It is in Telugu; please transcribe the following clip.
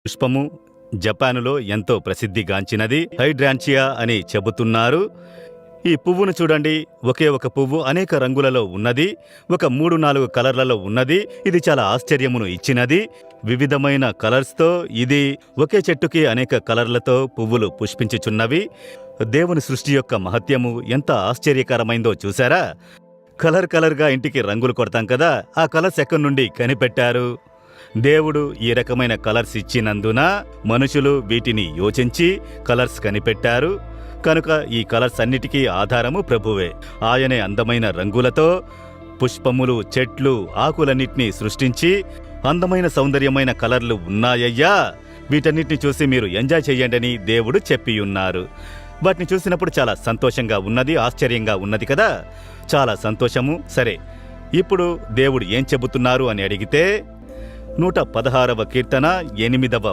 పుష్పము జపానులో ఎంతో ప్రసిద్ధిగాంచినది. హైడ్రాన్చియా అని చెబుతున్నారు. ఈ పువ్వును చూడండి. ఒకే ఒక పువ్వు అనేక రంగులలో ఉన్నది. ఒక 3-4 కలర్లలో ఉన్నది. ఇది చాలా ఆశ్చర్యమును ఇచ్చినది. వివిధమైన కలర్స్తో ఇది ఒకే చెట్టుకి అనేక కలర్లతో పువ్వులు పుష్పించుచున్నవి. దేవుని సృష్టి యొక్క మహత్యము ఎంత ఆశ్చర్యకరమైందో చూశారా? కలర్గా ఇంటికి రంగులు కొడతాం కదా, ఆ కలర్స్ ఎక్కడి నుండి కనిపెట్టారు? దేవుడు ఈ రకమైన కలర్స్ ఇచ్చినందున మనుషులు వీటిని యోచించి కలర్స్ కనిపెట్టారు. కనుక ఈ కలర్స్ అన్నిటికీ ఆధారము ప్రభువే. ఆయనే అందమైన రంగులతో పుష్పములు, చెట్లు, ఆకులన్నిటినీ సృష్టించి అందమైన సౌందర్యమైన కలర్లు ఉన్నాయ్యా, వీటన్నిటిని చూసి మీరు ఎంజాయ్ చెయ్యండని దేవుడు చెప్పియున్నారు. వాటిని చూసినప్పుడు చాలా సంతోషంగా ఉన్నది, ఆశ్చర్యంగా ఉన్నది కదా. చాలా సంతోషము. సరే, ఇప్పుడు దేవుడు ఏం చెబుతున్నారు అని అడిగితే 116వ కీర్తన 8వ